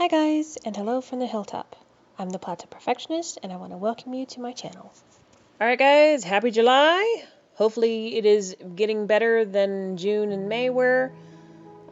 Hi guys, and hello from the hilltop. I'm the Plateau Perfectionist, and I want to welcome you to my channel. Alright guys, happy July. Hopefully it is getting better than June and May were.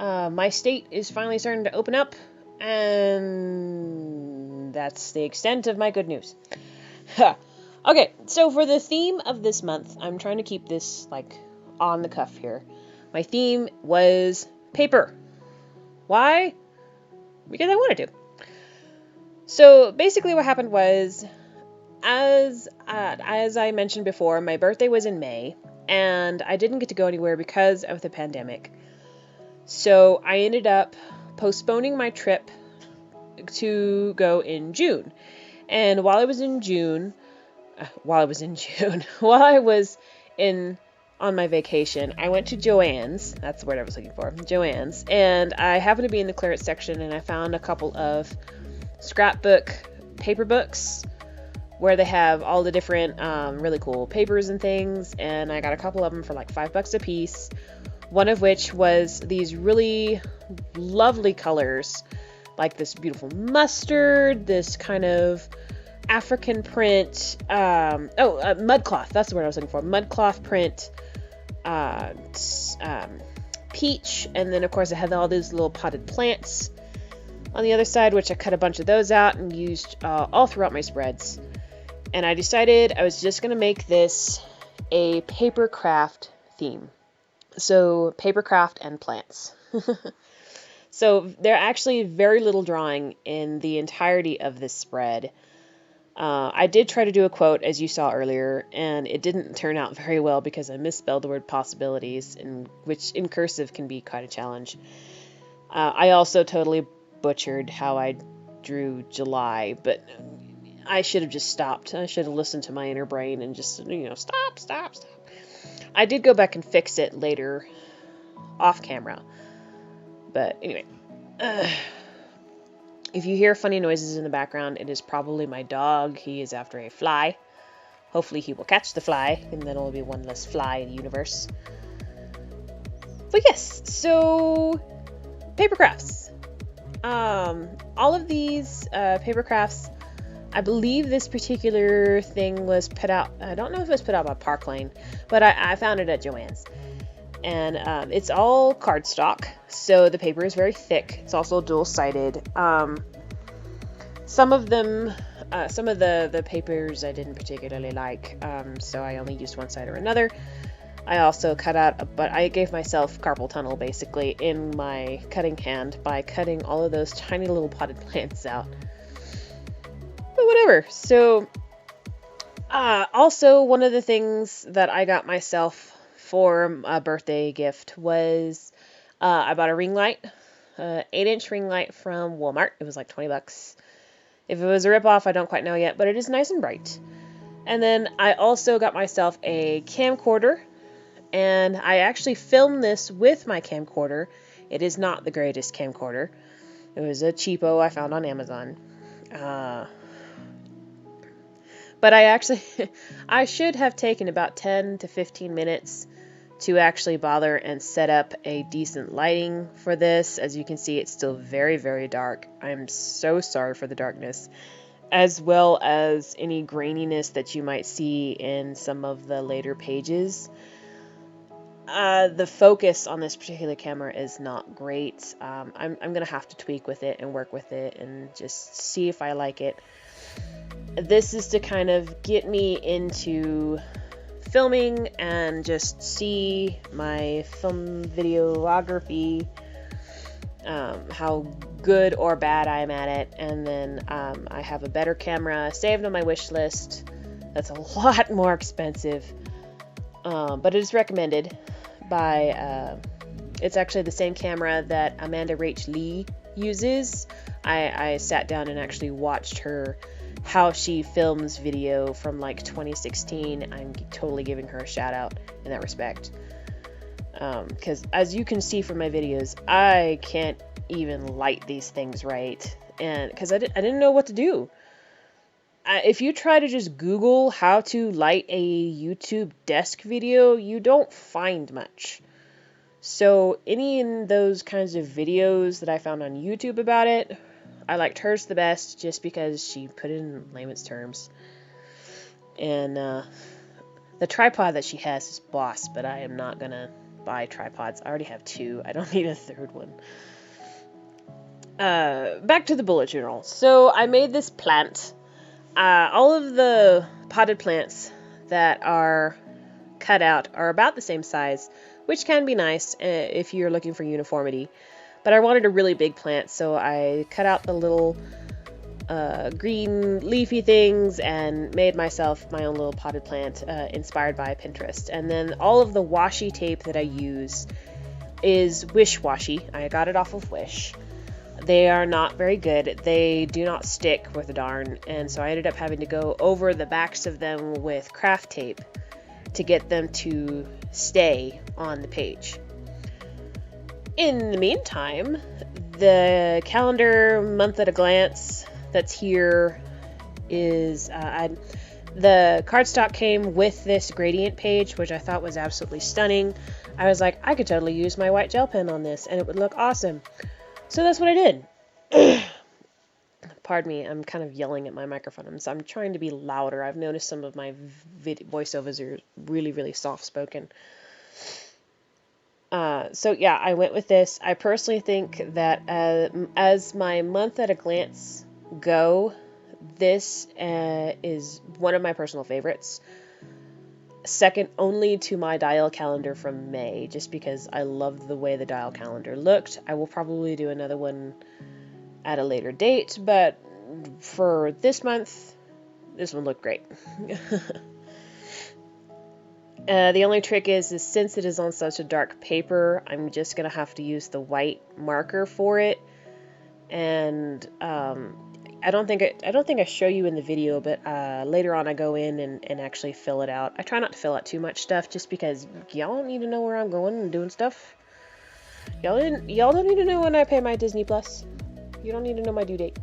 My state is finally starting to open up, and that's the extent of my good news. Okay, so for the theme of this month, I'm trying to keep this on the cuff here. My theme was paper. Why? Because I wanted to. So basically what happened was, as I mentioned before, my birthday was in May, and I didn't get to go anywhere because of the pandemic. So I ended up postponing my trip to go in June. And while I was on my vacation, I went to Joann's. That's the word I was looking for. Joann's. And I happened to be in the clearance section, and I found a couple of scrapbook paper books where they have all the different really cool papers and things. And I got a couple of them for like $5 a piece. One of which was these really lovely colors, like this beautiful mustard, this kind of African print, mudcloth, that's the word I was looking for, mudcloth print, peach, and then of course it had all these little potted plants on the other side, which I cut a bunch of those out and used all throughout my spreads. And I decided I was just going to make this a paper craft theme. So paper craft and plants. So there are actually very little drawing in the entirety of this spread. I did try to do a quote, as you saw earlier, and it didn't turn out very well because I misspelled the word possibilities, which in cursive can be quite a challenge. I also totally butchered how I drew July, but I should have just stopped. I should have listened to my inner brain and just, stop. I did go back and fix it later off camera. But anyway, if you hear funny noises in the background, it is probably my dog. He is after a fly. Hopefully he will catch the fly, and then there will be one less fly in the universe. But yes, so paper crafts. All of these paper crafts, I believe this particular thing was put out, I don't know if it was put out by Park Lane, but I found it at Joann's. And it's all cardstock, so the paper is very thick. It's also dual-sided. Some of the papers I didn't particularly like, so I only used one side or another. I also cut out, but I gave myself carpal tunnel basically in my cutting hand by cutting all of those tiny little potted plants out. But whatever. So, also one of the things that I got myself for a birthday gift was I bought a ring light, 8-inch ring light from Walmart. It was like $20. If it was a ripoff, I don't quite know yet, but it is nice and bright. And then I also got myself a camcorder, and I actually filmed this with my camcorder. It is not the greatest camcorder. It was a cheapo I found on Amazon. But I should have taken about 10 to 15 minutes to actually bother and set up a decent lighting for this. As you can see, it's still very, very dark. I'm so sorry for the darkness, as well as any graininess that you might see in some of the later pages. The focus on this particular camera is not great. I'm going to have to tweak with it and work with it and just see if I like it. This is to kind of get me into filming and just see my film videography, how good or bad I am at it. And then I have a better camera saved on my wish list that's a lot more expensive, but it is recommended by it's actually the same camera that Amanda Rach Lee uses. I sat down and actually watched her how she films video from like 2016. I'm totally giving her a shout out in that respect, because as you can see from my videos, I can't even light these things right, and because I didn't know what to do. If you try to just Google how to light a YouTube desk video, you don't find much. So any in those kinds of videos that I found on YouTube about it, I liked hers the best just because she put it in layman's terms. And the tripod that she has is boss, but I am not going to buy tripods. I already have 2. I don't need a 3rd one. Back to the bullet journal. So I made this plant. All of the potted plants that are cut out are about the same size, which can be nice if you're looking for uniformity. But I wanted a really big plant, so I cut out the little green leafy things and made myself my own little potted plant inspired by Pinterest. And then all of the washi tape that I use is Wish washi. I got it off of Wish. They are not very good. They do not stick worth a darn, and so I ended up having to go over the backs of them with craft tape to get them to stay on the page. In the meantime, the calendar month at a glance that's here is the cardstock came with this gradient page, which I thought was absolutely stunning. I was like, I could totally use my white gel pen on this and it would look awesome. So that's what I did. Pardon me, I'm kind of yelling at my microphone, so I'm trying to be louder. I've noticed some of my voiceovers are really, really soft-spoken. So yeah, I went with this. I personally think that as my month at a glance go, this is one of my personal favorites. Second only to my dial calendar from May, just because I loved the way the dial calendar looked. I will probably do another one at a later date, but for this month, this one looked great. The only trick is since it is on such a dark paper, I'm just gonna have to use the white marker for it. And I don't think I show you in the video, but later on I go in and actually fill it out. I try not to fill out too much stuff, just because y'all don't need to know where I'm going and doing stuff. Y'all don't need to know when I pay my Disney Plus. You don't need to know my due date.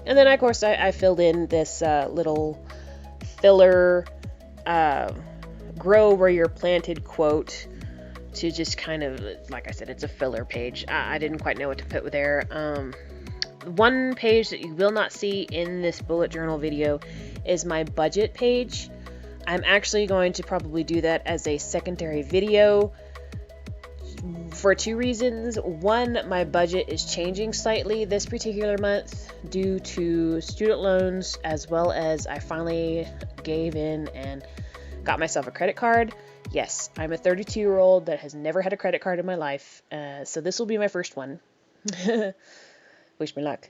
And then of course I filled in this little filler grow where you're planted quote to just kind of, like I said, it's a filler page. I didn't quite know what to put there. One page that you will not see in this bullet journal video is my budget page. I'm actually going to probably do that as a secondary video for 2 reasons. One, my budget is changing slightly this particular month due to student loans, as well as I finally gave in and got myself a credit card. Yes, I'm a 32-year-old that has never had a credit card in my life, so this will be my first one. Wish me luck.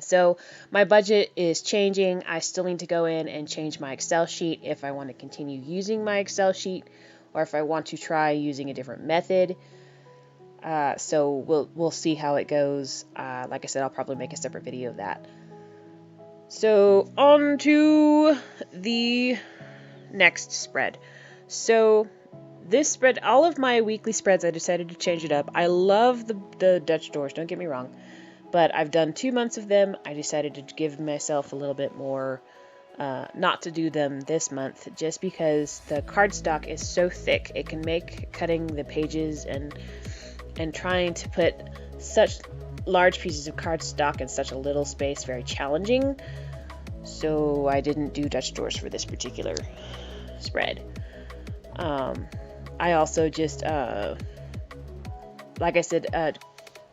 So my budget is changing. I still need to go in and change my Excel sheet if I want to continue using my Excel sheet, or if I want to try using a different method. So we'll see how it goes. Like I said, I'll probably make a separate video of that. So on to the next spread. So this spread, all of my weekly spreads, I decided to change it up. I love the Dutch doors, don't get me wrong, but I've done 2 months of them. I decided to give myself a little bit more, not to do them this month, just because the cardstock is so thick. It can make cutting the pages and trying to put such large pieces of cardstock in such a little space very challenging. So I didn't do Dutch doors for this particular spread. I also just, like I said,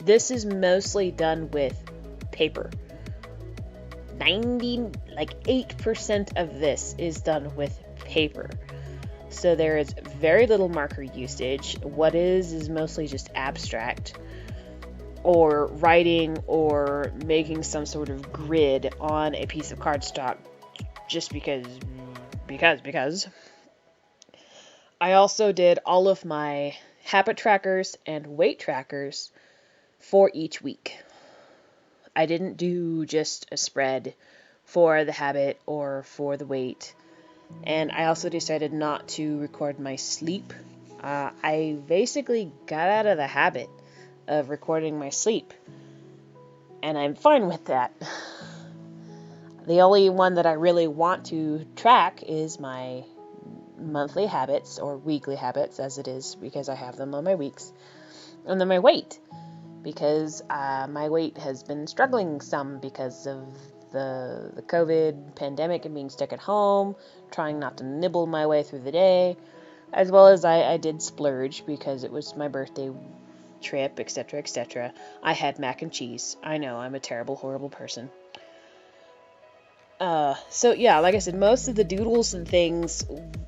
this is mostly done with paper. 8% of this is done with paper. So there is very little marker usage. What is mostly just abstract, or writing, or making some sort of grid on a piece of cardstock, just because. I also did all of my habit trackers and weight trackers for each week. I didn't do just a spread for the habit or for the weight. And I also decided not to record my sleep. I basically got out of the habit of recording my sleep, and I'm fine with that. The only one that I really want to track is my monthly habits, or weekly habits as it is, because I have them on my weeks, and then my weight. because my weight has been struggling some because of the COVID pandemic and being stuck at home, trying not to nibble my way through the day, as well as I did splurge because it was my birthday trip, etc., etc. I had mac and cheese. I know, I'm a terrible, horrible person. So yeah, like I said, most of the doodles and things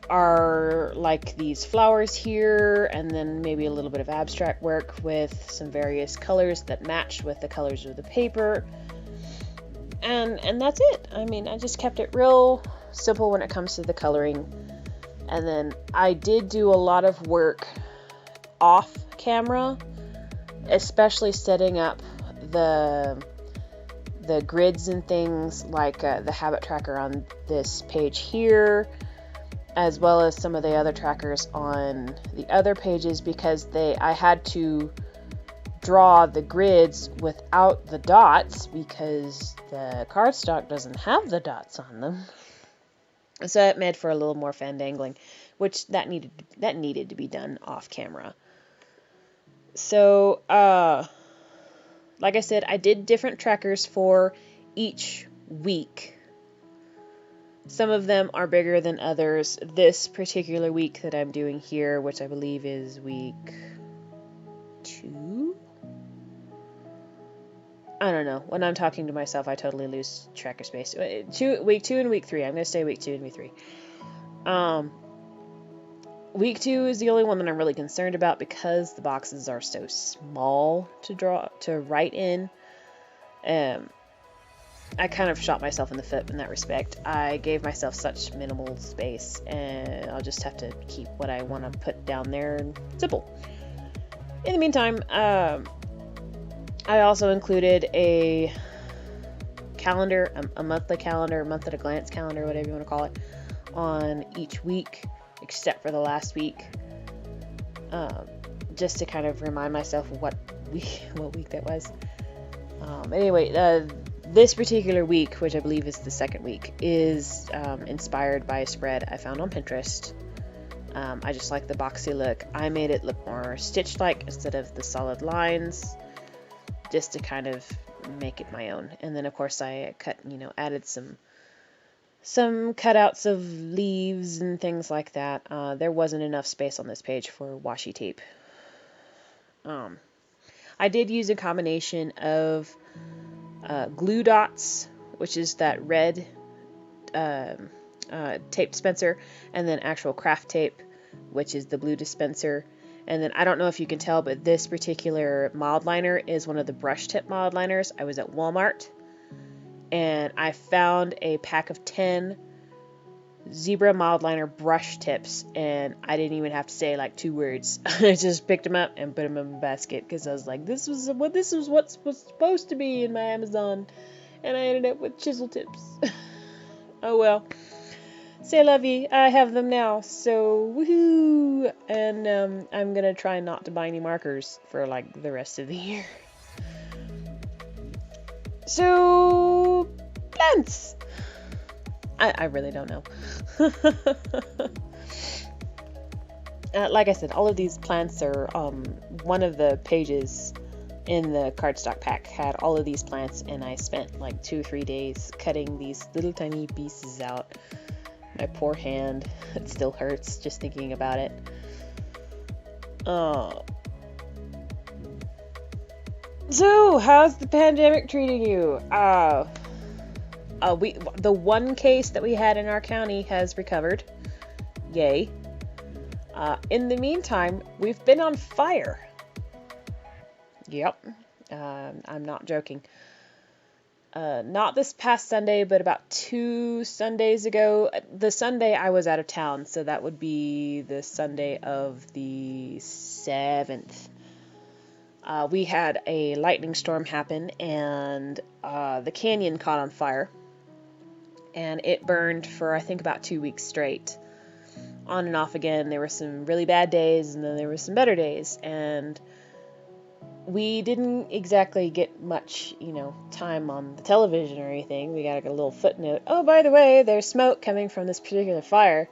are like these flowers here, and then maybe a little bit of abstract work with some various colors that match with the colors of the paper. And that's it. I mean, I just kept it real simple when it comes to the coloring. And then I did do a lot of work off camera, especially setting up the grids and things like the habit tracker on this page here, as well as some of the other trackers on the other pages, because I had to draw the grids without the dots because the cardstock doesn't have the dots on them. So it made for a little more fandangling, which that needed to be done off camera. So like I said, I did different trackers for each week. Some of them are bigger than others. This particular week that I'm doing here, which I believe is week 2? I don't know. When I'm talking to myself, I totally lose track of space. Week 2 and week 3. I'm going to say week 2 and week 3. Week 2 is the only one that I'm really concerned about because the boxes are so small to write in. I kind of shot myself in the foot in that respect. I gave myself such minimal space, and I'll just have to keep what I want to put down there simple. In the meantime, I also included a calendar, a monthly calendar, month at a glance calendar, whatever you want to call it, on each week, except for the last week, just to kind of remind myself what week that was. Anyway, this particular week, which I believe is the second week, is inspired by a spread I found on Pinterest. I just like the boxy look. I made it look more stitched-like instead of the solid lines, just to kind of make it my own. And then, of course, I added some cutouts of leaves and things like that. There wasn't enough space on this page for washi tape. I did use a combination of glue dots, which is that red tape dispenser, and then actual craft tape, which is the blue dispenser. And then I don't know if you can tell, but this particular Mildliner is one of the brush tip Mildliners. I was at Walmart, and I found a pack of 10 zebra Mildliner brush tips, and I didn't even have to say like 2 words. I just picked them up and put them in my basket because I was like, this was what's supposed to be in my Amazon, and I ended up with chisel tips. Oh well. C'est la vie. I have them now, so woohoo! And I'm gonna try not to buy any markers for like the rest of the year. So, plants! I really don't know. Like I said, all of these plants are, one of the pages in the cardstock pack had all of these plants, and I spent like 2 or 3 days cutting these little tiny pieces out. My poor hand, it still hurts just thinking about it. So, how's the pandemic treating you? The one case that we had in our county has recovered. Yay. In the meantime, we've been on fire. Yep. I'm not joking. Not this past Sunday, but about 2 Sundays ago. The Sunday I was out of town, so that would be the Sunday of the 7th. We had a lightning storm happen, and the canyon caught on fire. And it burned for, I think, about 2 weeks straight. On and off again. There were some really bad days, and then there were some better days. And we didn't exactly get much, time on the television or anything. We got a little footnote. Oh, by the way, there's smoke coming from this particular fire.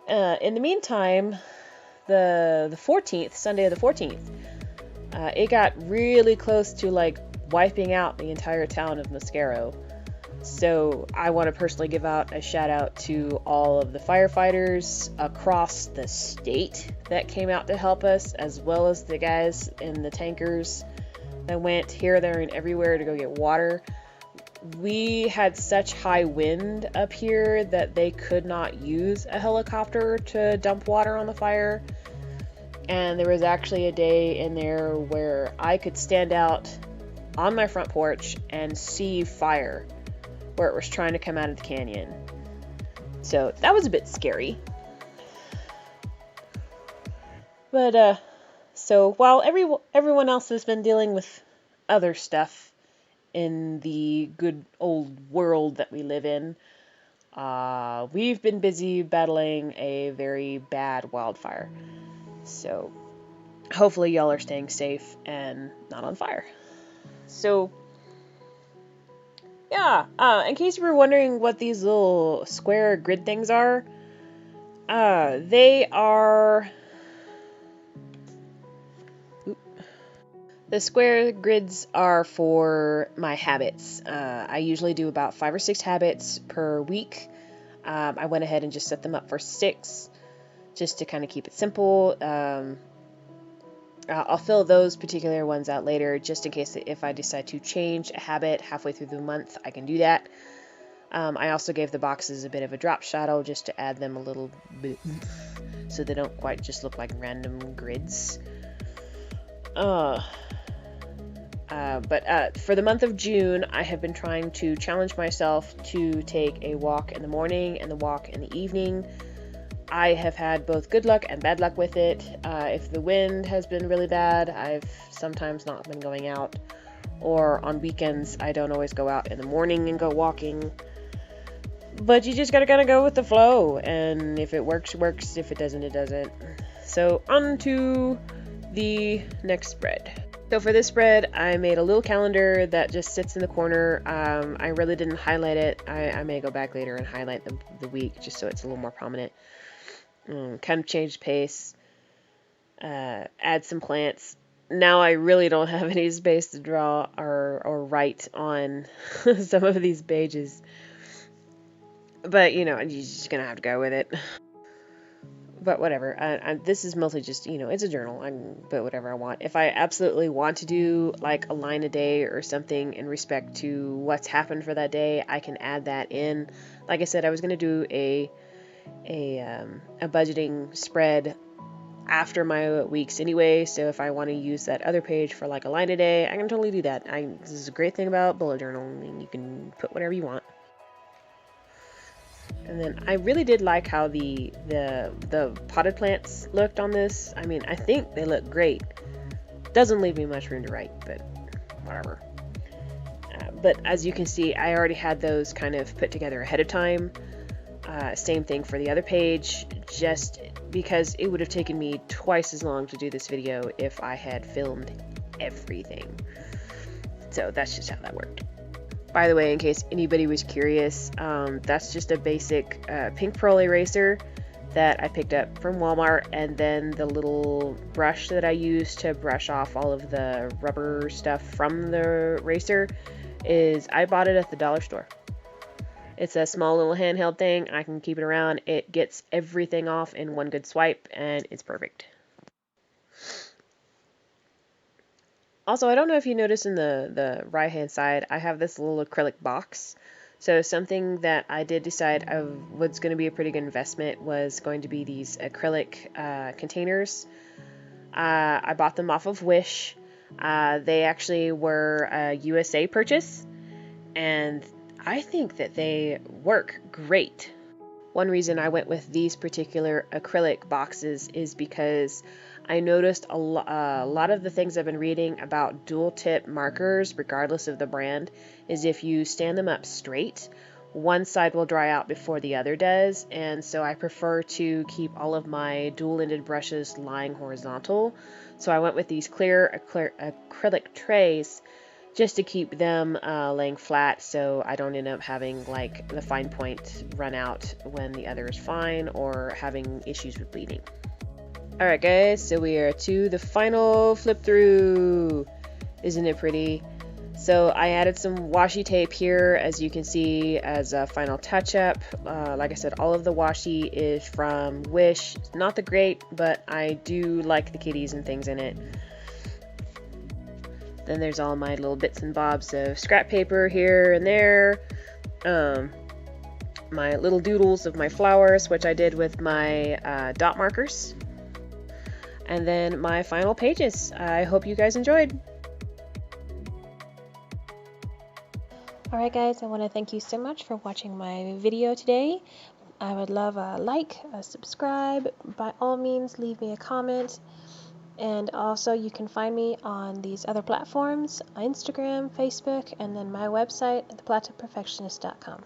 In the meantime, the 14th, Sunday of the 14th, It got really close to like wiping out the entire town of Mosquero. So I want to personally give out a shout out to all of the firefighters across the state that came out to help us, as well as the guys in the tankers that went here, there, and everywhere to go get water. We had such high wind up here that they could not use a helicopter to dump water on the fire. And there was actually a day in there where I could stand out on my front porch and see fire where it was trying to come out of the canyon. So that was a bit scary. But so while everyone else has been dealing with other stuff in the good old world that we live in, we've been busy battling a very bad wildfire. So hopefully y'all are staying safe and not on fire. So yeah, in case you were wondering what these little square grid things are, they are... The square grids are for my habits. I usually do about 5 or 6 habits per week. I went ahead and just set them up for 6, just to kind of keep it simple. I'll fill those particular ones out later, just in case if I decide to change a habit halfway through the month, I can do that. I also gave the boxes a bit of a drop shadow just to add them a little bit, so they don't quite just look like random grids. But for the month of June, I have been trying to challenge myself to take a walk in the morning and the walk in the evening. I have had both good luck and bad luck with it. If the wind has been really bad, I've sometimes not been going out. Or on weekends, I don't always go out in the morning and go walking. But you just gotta kind of go with the flow. And if it works, it works. If it doesn't, it doesn't. So on to the next spread. So for this spread, I made a little calendar that just sits in the corner. I really didn't highlight it. I may go back later and highlight the week just so it's a little more prominent. Kind of change pace, add some plants. Now I really don't have any space to draw or write on some of these pages. But, you know, you're just going to have to go with it. But whatever. This is mostly just, you know, it's a journal. I can put whatever I want. If I absolutely want to do like a line a day or something in respect to what's happened for that day, I can add that in. Like I said, I was going to do a budgeting spread after my weeks anyway, so if I want to use that other page for like a line a day, I can totally do that. This is a great thing about bullet journal. I mean, you can put whatever you want. And then I really did like how the potted plants looked on this. I mean, I think they look great. Doesn't leave me much room to write, but whatever. But as you can see, I already had those kind of put together ahead of time. Same thing for the other page, just because it would have taken me twice as long to do this video if I had filmed everything. So that's just how that worked. By the way, in case anybody was curious, that's just a basic pink pearl eraser that I picked up from Walmart, and then the little brush that I use to brush off all of the rubber stuff from the eraser I bought it at the dollar store. It's a small little handheld thing. I can keep it around. It gets everything off in one good swipe, and it's perfect. Also, I don't know if you noticed in the right-hand side, I have this little acrylic box. So something that I did decide was going to be a pretty good investment was going to be these acrylic containers. I bought them off of Wish. They actually were a USA purchase, and I think that they work great. One reason I went with these particular acrylic boxes is because I noticed a lot of the things I've been reading about dual tip markers, regardless of the brand, is if you stand them up straight, one side will dry out before the other does, and so I prefer to keep all of my dual-ended brushes lying horizontal. So I went with these clear acrylic trays just to keep them laying flat, so I don't end up having like the fine point run out when the other is fine, or having issues with bleeding. Alright guys, so we are to the final flip through. Isn't it pretty? So I added some washi tape here, as you can see, as a final touch-up. Like I said, all of the washi is from Wish. Not the great, but I do like the kitties and things in it. Then there's all my little bits and bobs of scrap paper here and there. My little doodles of my flowers, which I did with my dot markers. And then my final pages. I hope you guys enjoyed. Alright guys, I want to thank you so much for watching my video today. I would love a like, a subscribe, by all means leave me a comment, and also you can find me on these other platforms, Instagram, Facebook, and then my website, theplatowperfectionist.com.